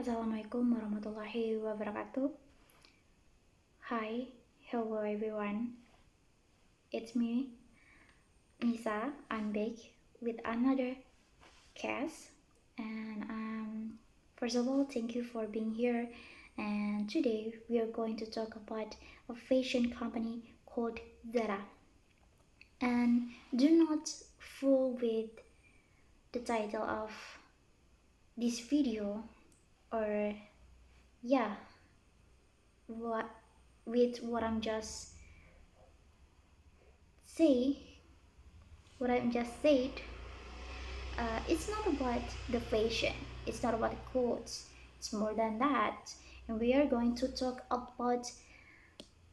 Assalamualaikum warahmatullahi wabarakatuh. Hi, hello everyone. It's me, Nisa. I'm back with another cast. And first of all, thank you for being here. And today we are going to talk about a fashion company called Zara. And do not fool with the title of this video, or yeah, what with what I'm just say what I'm just said. It's not about the fashion, it's not about the clothes, it's more than that. And we are going to talk about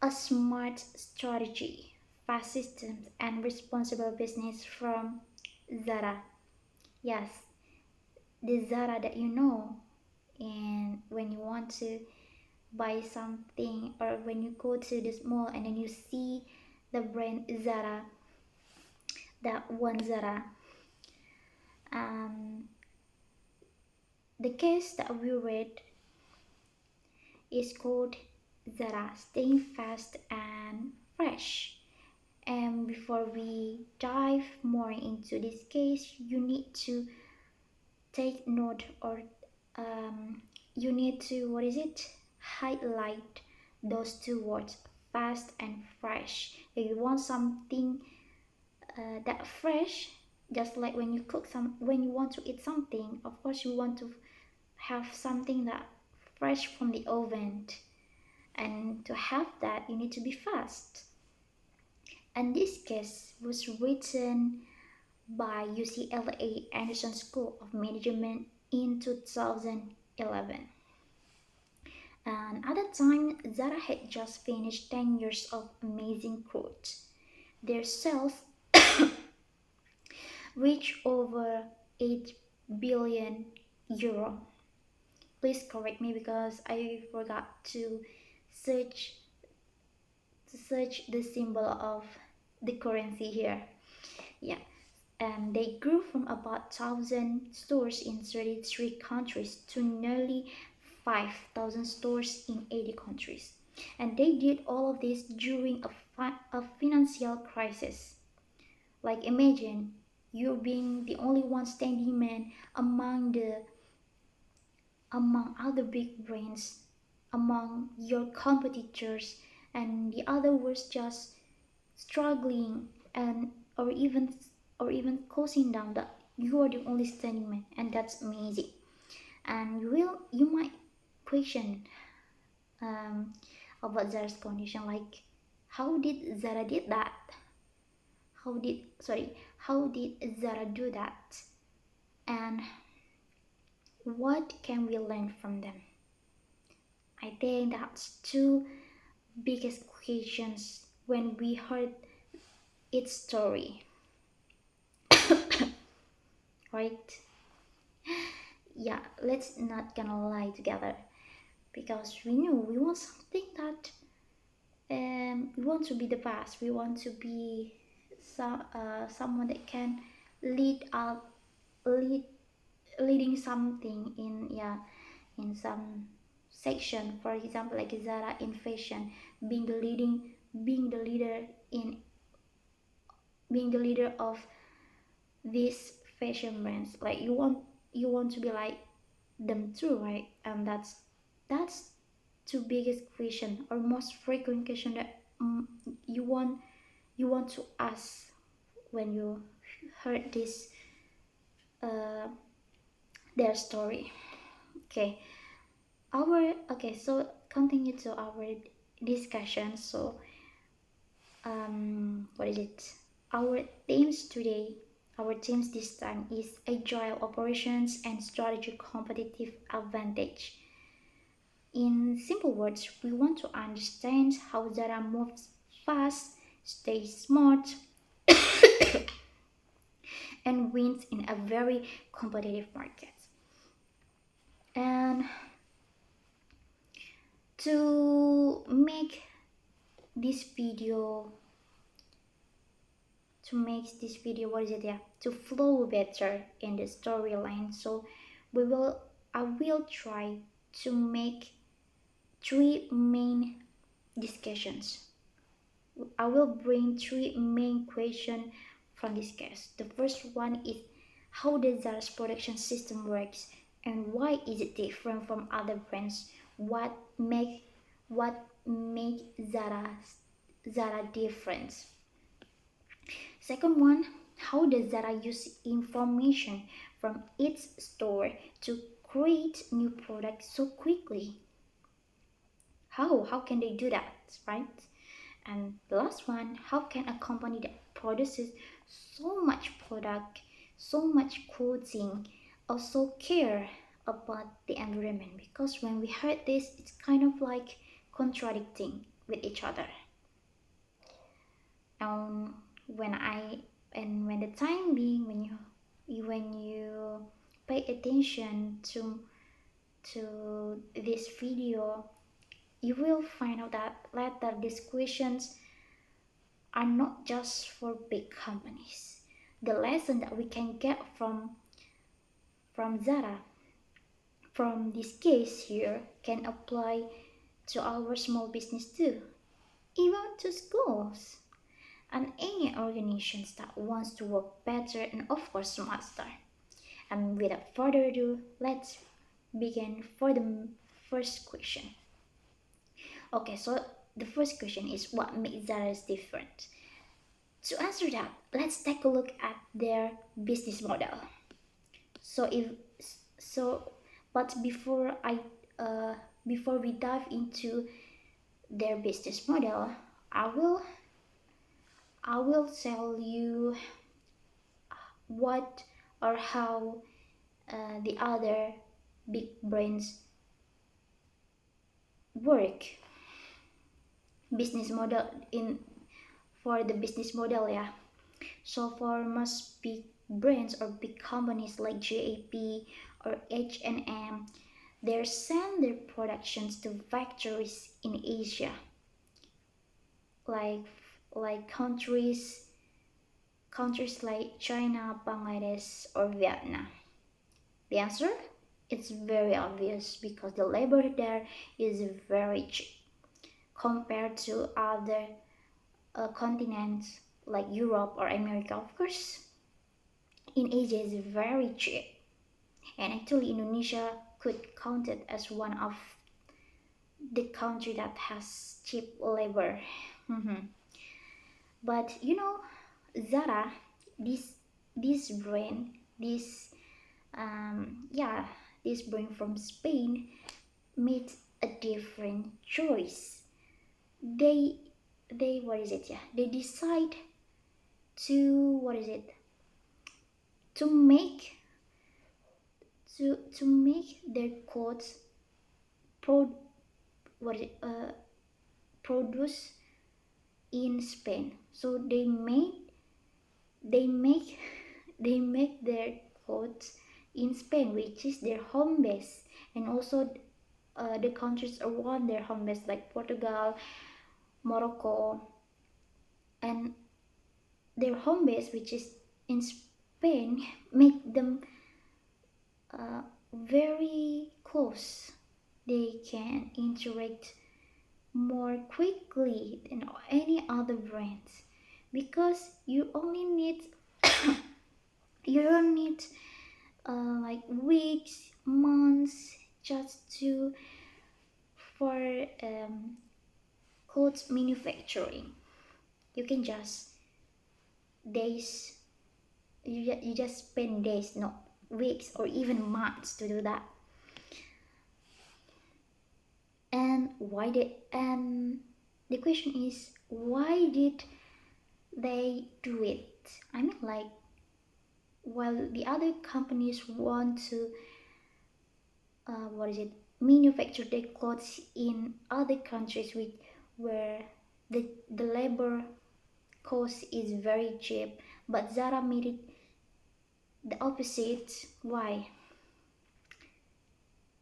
a smart strategy, fast systems, and responsible business from Zara. Yes, the Zara that you know. And when you want to buy something, or when you go to this mall and then you see the brand Zara, that one Zara. Um, the case that we read is called Zara, staying fast and fresh. And before we dive more into this case, you need to take note, or you need to, what is it, highlight those two words, fast and fresh. If you want something that fresh, just like when you cook when you want to eat something, of course you want to have something that fresh from the oven, and to have that you need to be fast. And this case was written by UCLA Anderson School of Management in 2011. And at that time, Zara had just finished 10 years of amazing growth. Their sales reached over 8 billion euro. Please correct me because I forgot to search the symbol of the currency here. Yeah, and they grew from about 1,000 stores in 33 countries to nearly 5,000 stores in 80 countries. And they did all of this during a financial crisis. Like, imagine you being the only one standing man among other big brands, among your competitors, and the other was just struggling, and or even closing down, that you are the only standing man, and that's amazing. And you might question um, about Zara's condition, like how did Zara did that? How did Zara do that? And what can we learn from them? I think that's two biggest questions when we heard its story, right? Yeah, let's not gonna lie together, because we knew we want something that we want to be the best. We want to be someone that can lead up, lead leading something in, yeah, in some section. For example, like Zara in fashion, being the leader in being the leader of these fashion brands. Like you want to be like them too, right? And that's two biggest question, or most frequent question, that you want to ask when you heard this uh, their story. Okay, so continue to our discussion. So what is it, our themes today our themes this time is agile operations and strategic competitive advantage. In simple words, we want to understand how Zara moves fast, stays smart, and wins in a very competitive market. And to make this video, what is it? Yeah, to flow better in the storyline. So I will try to make three main discussions. I will bring three main questions from this case. The first one is how the Zara's production system works and why is it different from other brands? What make Zara different? Second one, how does Zara use information from its store to create new products so quickly? How can they do that, right? And the last one, how can a company that produces so much product, so much clothing, also care about the environment? Because when we heard this, it's kind of like contradicting with each other. When I when the time being, when you pay attention to this video, you will find out that later these questions are not just for big companies. The lesson that we can get from Zara from this case here can apply to our small business too, even to schools and any organizations that wants to work better and of course smarter. And without further ado, let's begin for the first question. Okay, so the first question is what makes Zara different? To answer that, let's take a look at their business model. So if so, but uh, before we dive into their business model, I will I will tell you what or how the other big brands work business model in for the business model, yeah. So for most big brands or big companies like JAP or H&M, they send their productions to factories in Asia, like countries like China, Bangladesh, or Vietnam. The answer? It's very obvious because the labor there is very cheap compared to other continents like Europe or America, of course. In Asia is very cheap, and actually Indonesia could count it as one of the country that has cheap labor. Mhm. But Zara, this brand, yeah, this brand from Spain made a different choice. They they what is it? Yeah, they decide to what is it? To make to make their clothes pro what is it? Produce in Spain. So they make they make their clothes in Spain, which is their home base, and also the countries around their home base like Portugal, Morocco, and their home base, which is in Spain, make them very close. They can interact more quickly than any other brands because you don't need like weeks, months just to for clothes manufacturing. You can just days. You just spend days, not weeks or even months to do that. And the question is why did they do it? I mean, like, while the other companies want to what is it manufacture their clothes in other countries with where the labor cost is very cheap, but Zara made it the opposite. Why?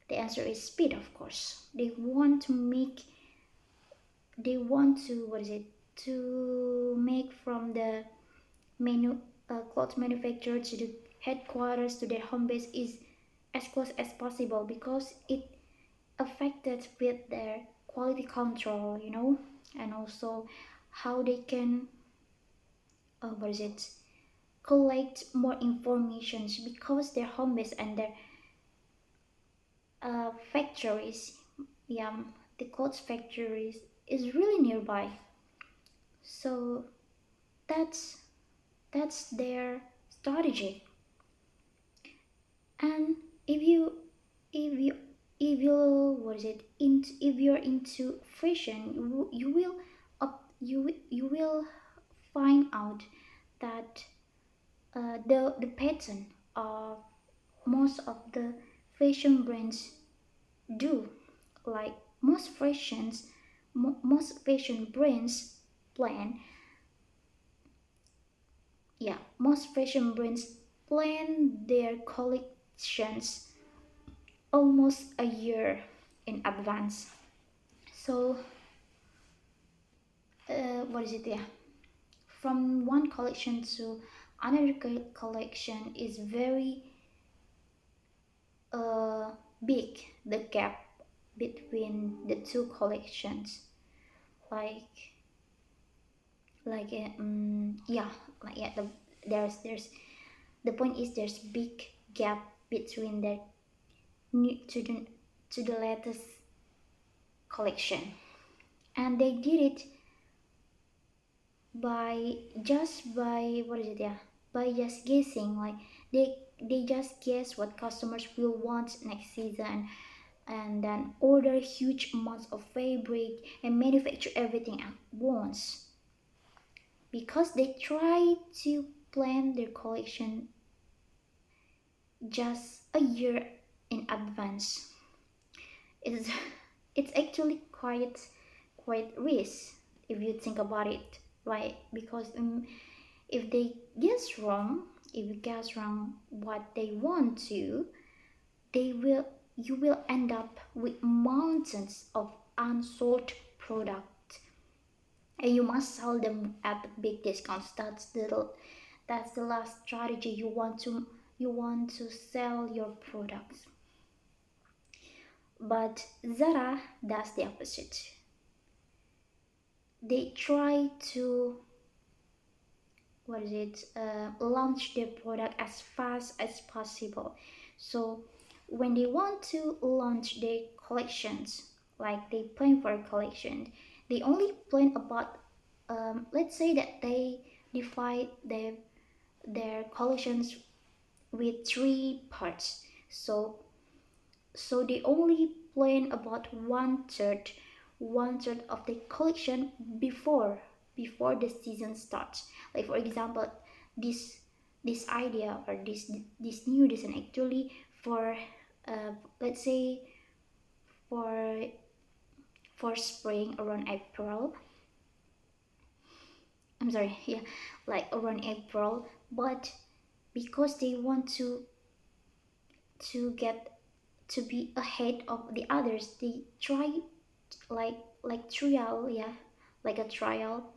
The answer is speed, of course. They want to what is it to make from the menu cloth manufacturer to the headquarters to their home base is as close as possible because affected with their quality control, and also how they can, what is it, collect more informations because their homes and their factories, yeah, the clothes factories is really nearby. So that's that's their strategy. And if you if you if you what is it in if you're into fashion, you will you will find out that the pattern of most of the fashion brands do, like most fashion brands plan, yeah, most fashion brands plan their collections almost a year in advance. So what is it, yeah, from one collection to another collection is very uh, big, the gap between the two collections, like yeah, like yeah, there's the point is there's big gap between the new to the latest collection, and they did it by what is it, yeah, by just guessing, like they just guess what customers will want next season, and then order huge amounts of fabric and manufacture everything at once because they try to plan their collection just a year in advance. It's it's actually quite risk if you think about it, right? Because if they guess wrong, if you guess wrong what they want to, they will you will end up with mountains of unsold product, and you must sell them at big discounts. That's the last strategy. You want to sell your products, but Zara does the opposite. They try to, what is it, launch their product as fast as possible. So when they want to launch their collections, like they plan for a collection, they only plan about, let's say that they divide their collections with three parts. So they only plan about one third of the collection before the season starts. Like for example, this this idea or this new design actually for, let's say, for for spring around April. I'm sorry, yeah, like around April, but because they want to get to be ahead of the others, they try, like trial, yeah, like a trial.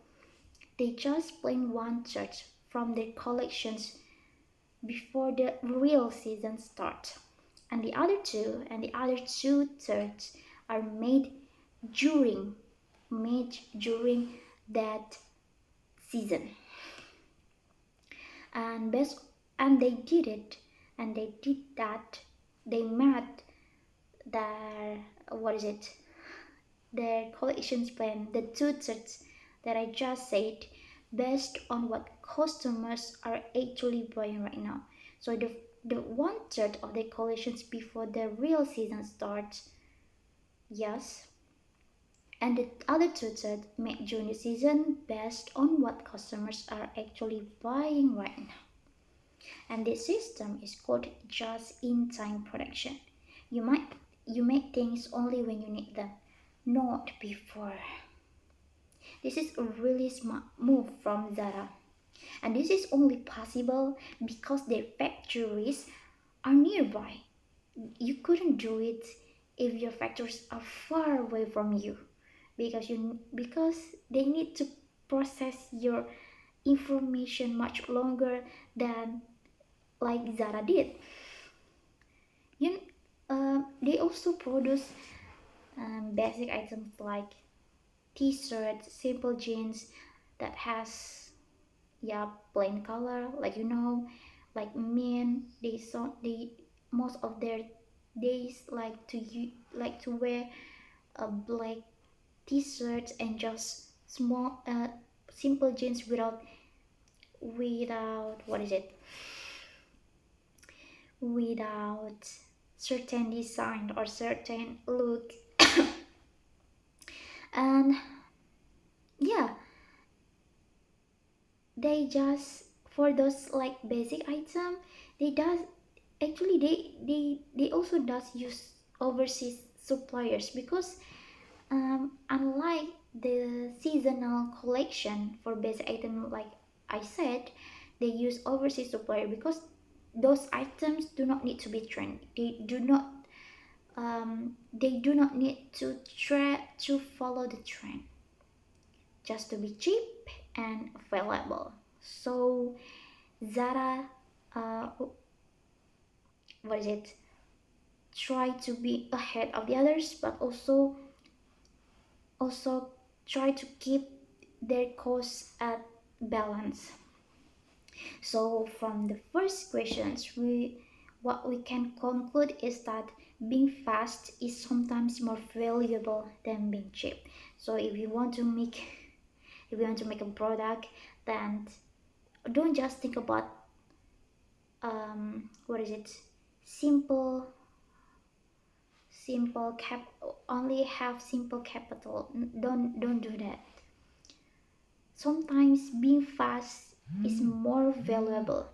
They just plan one third from their collections before the real season starts, and the other two thirds are during made during that season. And best and they did it, and they did that. They met their, what is it, their collections plan, the two-thirds that I just said, based on what customers are actually buying right now. So the one-third of the collections before the real season starts, yes, and the other two-thirds made during the season based on what customers are actually buying right now. And this system is called just-in-time production. You might you make things only when you need them, not before. This is a really smart move from Zara. And this is only possible because their factories are nearby. You couldn't do it if your factories are far away from you, because they need to process your information much longer than like Zara did. You they also produce basic items like t-shirts, simple jeans that has, yeah, plain color, like like men, they most of their days like like to wear a black t-shirt and just small simple jeans without what is it, without certain design or certain look. And yeah, they just, for those like basic item, they does actually they also does use overseas suppliers, because unlike the seasonal collection for basic item, like I said, they use overseas supplier because those items do not need to be trend, they do not need to try to follow the trend, just to be cheap and available. So Zara, uh, what is it? Try to be ahead of the others, but also try to keep their costs at balance. So from the first questions, we what we can conclude is that being fast is sometimes more valuable than being cheap. So if you want to make a product, then don't just think about what is it, simple simple cap only have simple capital. Don't do that. Sometimes being fast is more valuable,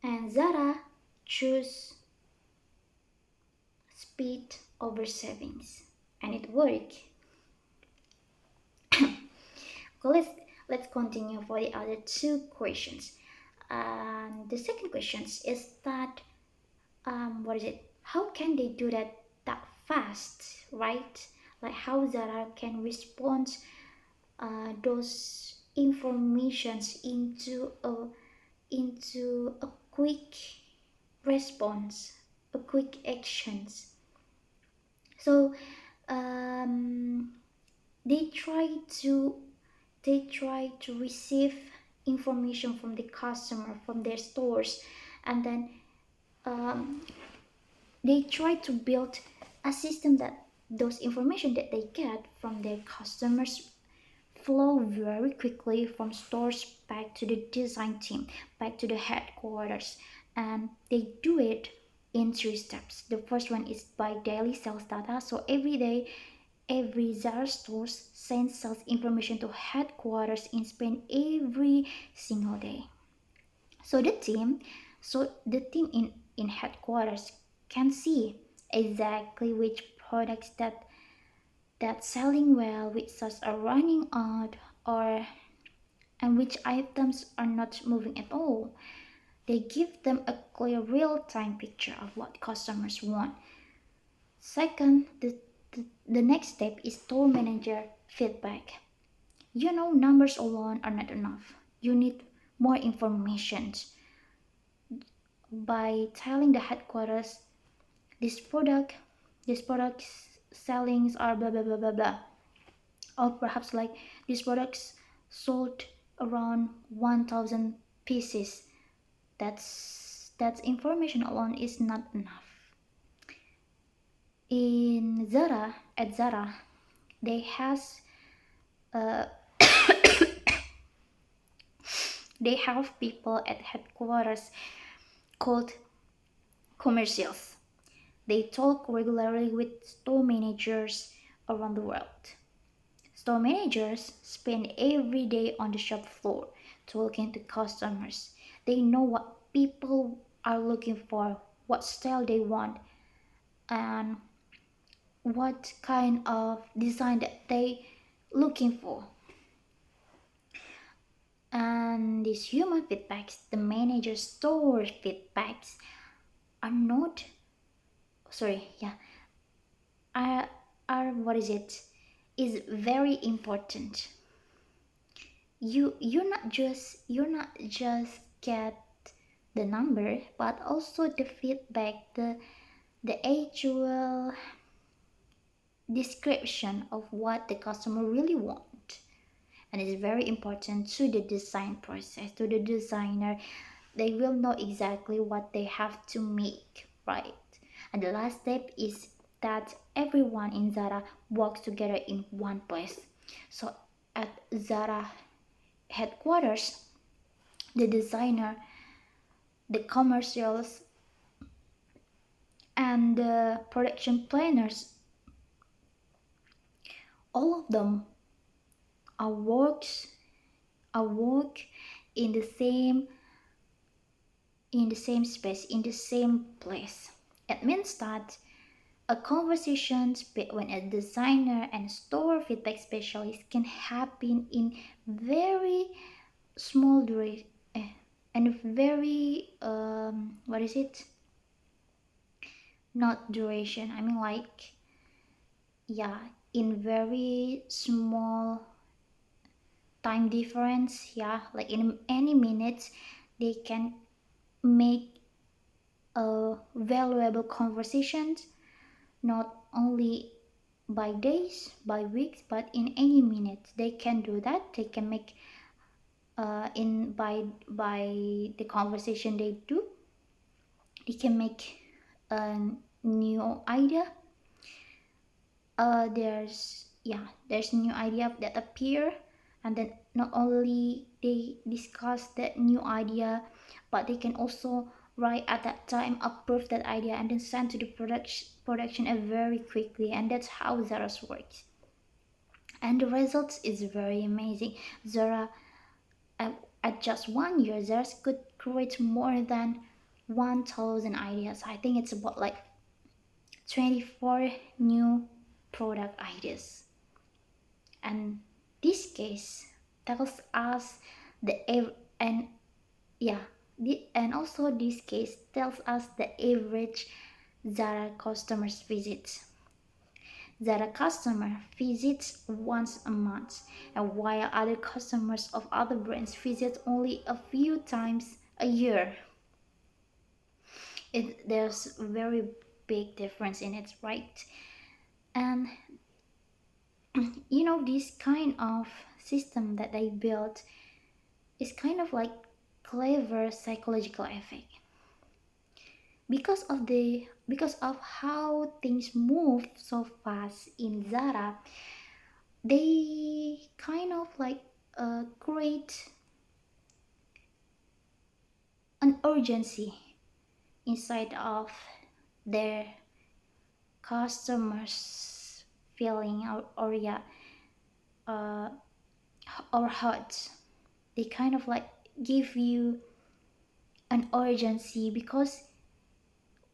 and Zara choose speed over savings, and it worked. So let's continue for the other two questions. The second question is that what is it, how can they do that fast, right? Like how Zara can respond those informations into a quick response, a quick actions. So um, they try to receive information from the customer, from their stores, and then um, they try to build a system that those information that they get from their customers flow very quickly from stores back to the design team, back to the headquarters, and they do it in three steps. The first one is by daily sales data. So every day, every Zara stores sends sales information to headquarters in Spain every single day. So the team in headquarters can see exactly which products that selling well, which stocks are running out, or and which items are not moving at all. They give them a clear real-time picture of what customers want. Second, the next step is store manager feedback. Numbers alone are not enough. You need more information. By telling the headquarters this product, this product's sellings are blah blah blah blah blah, or perhaps like these products sold around 1000 pieces. That's information alone is not enough. In Zara, at Zara, they has uh, they have people at headquarters called commercials. They talk regularly with store managers around the world. Store managers spend every day on the shop floor talking to customers. They know what people are looking for, what style they want, and what kind of design that they looking for. And these human feedbacks, the manager store feedbacks, are not sorry, yeah, are what is it? Is very important. You're not just get the number, but also the feedback, the actual description of what the customer really want, and it's very important to the design process, to the designer. They will know exactly what they have to make, right? And the last step is that everyone in Zara works together in one place. So at Zara headquarters, the designer, the commercials, and the production planners, all of them are works are work in the same space, in the same place. It means that a conversation between a designer and store feedback specialist can happen in very small duration, and very what is it? Not duration. I mean, like, yeah, in very small time difference. Yeah, like in any minutes, they can make a valuable conversations, not only by days, by weeks, but in any minute they can do that. They can make in by the conversation they do, they can make a new idea. There's new idea that appear, and then not only they discuss that new idea, but they can also right at that time approve that idea and then send to the production very quickly. And that's how Zara's works, and the results is very amazing. Zara, at, at just 1 year, Zara could create more than 1000 ideas. I think it's about like 24 new product ideas. And this case tells us and yeah, and also this case tells us the average Zara customers visit. Zara customer visits once a month, and while other customers of other brands visit only a few times a year. There's very big difference in it, right? And this kind of system that they built is kind of like clever psychological effect, because of how things move so fast in Zara. They kind of like create an urgency inside of their customers feeling, or yeah, uh, or hearts. They kind of like give you an urgency, because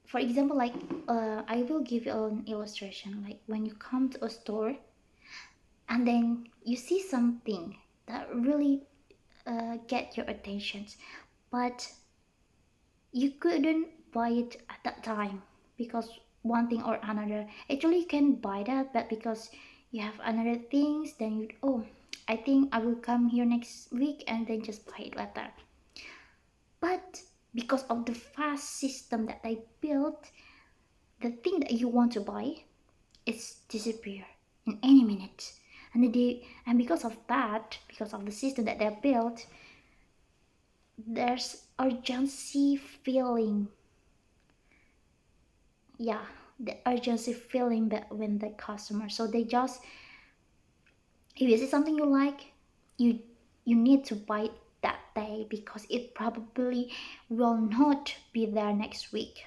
for example, like, I will give you an illustration. Like when you come to a store and then you see something that really get your attention, but you couldn't buy it at that time because one thing or another. Actually, you can buy that, but because you have another things, then you, oh, I think I will come here next week and then just buy it like that. But because of the fast system that they built, the thing that you want to buy is disappear in any minute. And because of that, because of the system that they built, there's urgency feeling. Yeah, the urgency feeling when the customer, so they just, if you see something you like, you you need to buy it that day, because it probably will not be there next week.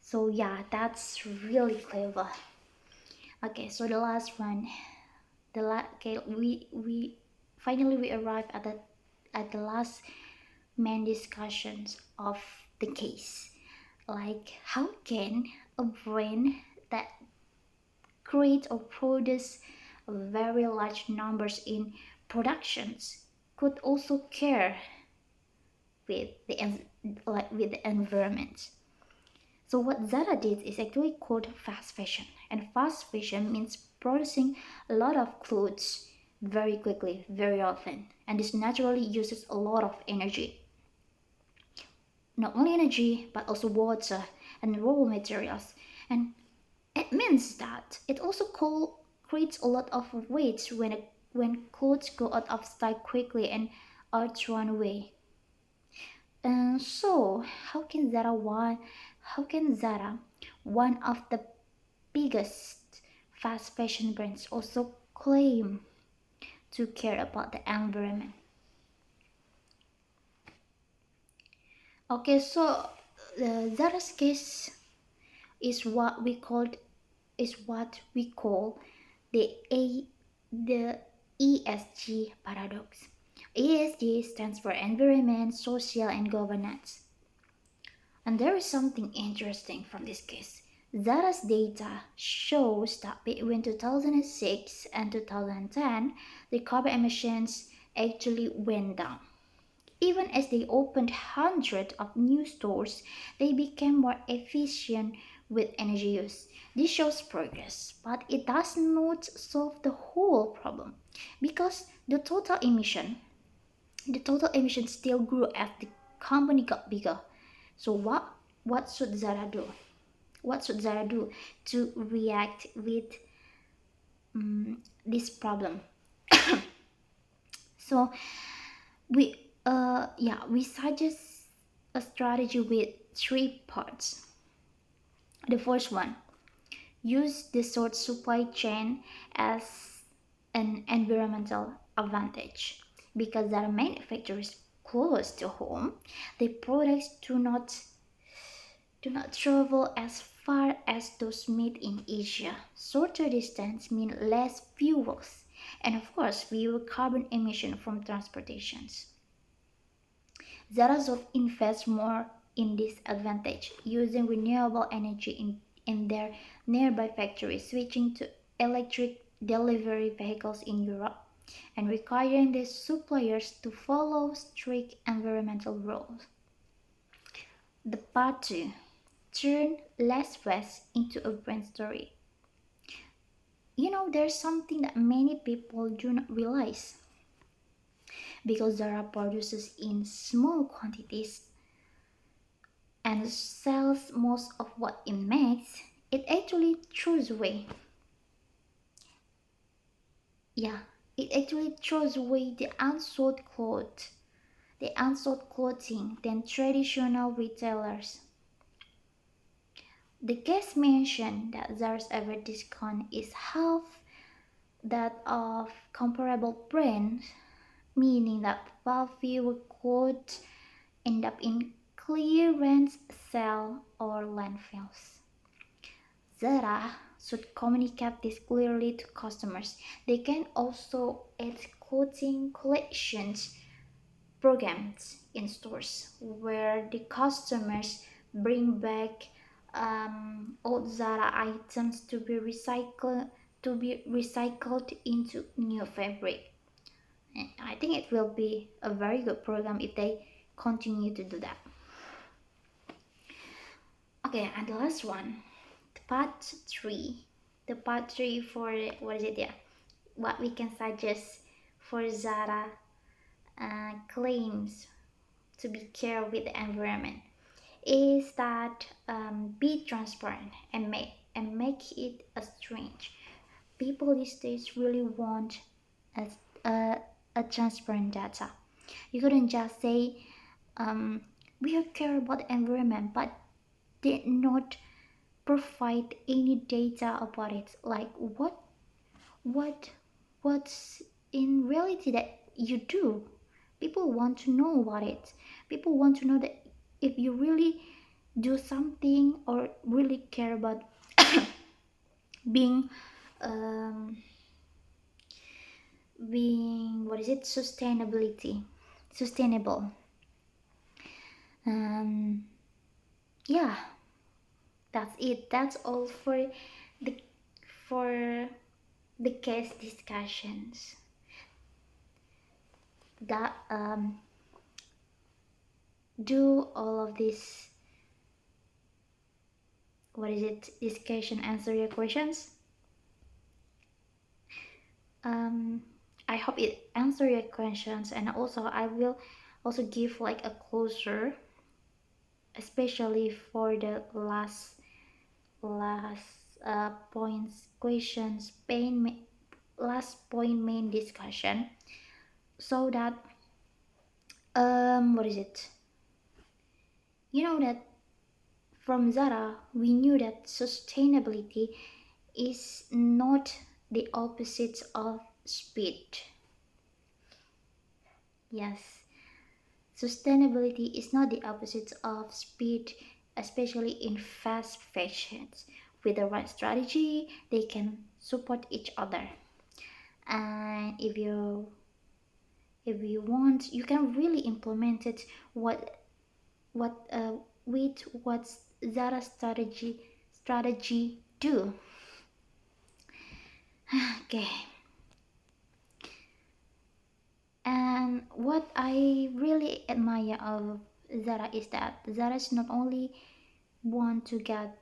So yeah, that's really clever. Okay, so the last one, okay, we finally we arrive at the last main discussions of the case. Like, how can a brain that creates or produce very large numbers in productions could also care with with the environment? So what Zara did is actually called fast fashion, and fast fashion means producing a lot of clothes very quickly, very often, and this naturally uses a lot of energy. Not only energy, but also water, and raw materials. And it means that it also creates a lot of waste when clothes go out of style quickly and are thrown away. And so, how can Zara, one of the biggest fast fashion brands, also claim to care about the environment? Okay, so Zara's case is what we call the the ESG paradox. ESG stands for environment, social, and governance. And there is something interesting from this case. Zara's data shows that between 2006 and 2010, the carbon emissions actually went down. Even as they opened hundreds of new stores, they became more efficient with energy use. This shows progress, but it does not solve the whole problem because the total emission still grew as the company got bigger. So what should Zara do? What should Zara do to react with this problem? So we suggest a strategy with three parts. The first one, use the short supply chain as an environmental advantage because there are manufacturers close to home. The products do not travel as far as those made in Asia. Shorter distance mean less fuels and of course fewer carbon emission from transportations. Zarazov invests more in this advantage, using renewable energy in their nearby factories, switching to electric delivery vehicles in Europe, and requiring the suppliers to follow strict environmental rules. The part 2, turn less waste into a brand story. There's something that many people do not realize because Zara produces in small quantities and sells most of what it makes, it actually throws away. Yeah, it actually throws away the unsold clothing than traditional retailers. The guest mentioned that Zara's average discount is half that of comparable brands, meaning that far fewer clothes end up in clearance sale or landfills. Zara should communicate this clearly to customers. They can also add clothing collections programs in stores where the customers bring back old Zara items to be recycled into new fabric. And I think it will be a very good program if they continue to do that. Okay, and the last one, the part three. The part three for what is it there? What we can suggest for Zara claims to be care with the environment is that be transparent and make it a strange. People these days really want a, a, a transparent data. You couldn't just say we care about the environment, but did not provide any data about it. Like what what's in reality that you do. People want to know about it. People want to know that if you really do something or really care about being um, being what is it sustainable. um yeah, that's it. That's all the for the case discussions that do all of this what is it discussion answer your questions. um I hope it answer your questions, and also I will also give like a closer especially for the last points questions last point main discussion, so that what is it, you know that from Zara we knew that sustainability is not the opposite of speed. Yes, sustainability is not the opposite of speed, especially in fast fashions. With the right strategy, they can support each other. And if you want, you can really implement it. What with what Zara strategy do? Okay. And what I really admire of Zara is that Zara is not only want to get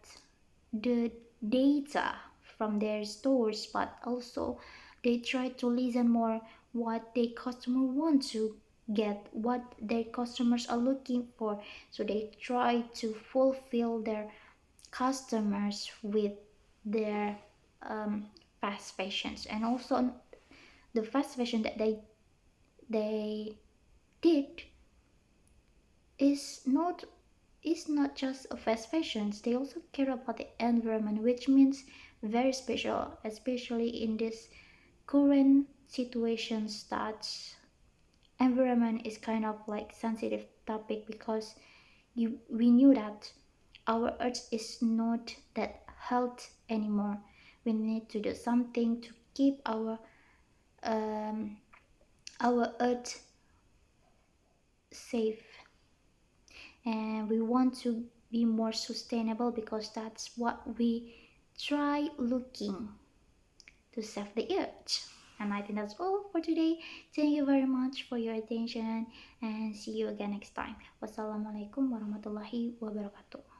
the data from their stores, but also they try to listen more what their customer want to get, what their customers are looking for. So they try to fulfill their customers with their fast fashions. And also the fast fashion that they did is not just a fast fashions, they also care about the environment, which means very special, especially in this current situations that environment is kind of like sensitive topic, because we knew that our earth is not that health anymore. We need to do something to keep um, our earth safe, and we want to be more sustainable, because that's what we try looking to save the earth. And I think that's all for today. Thank you very much for your attention, and see you again next time. Wassalamualaikum warahmatullahi wabarakatuh.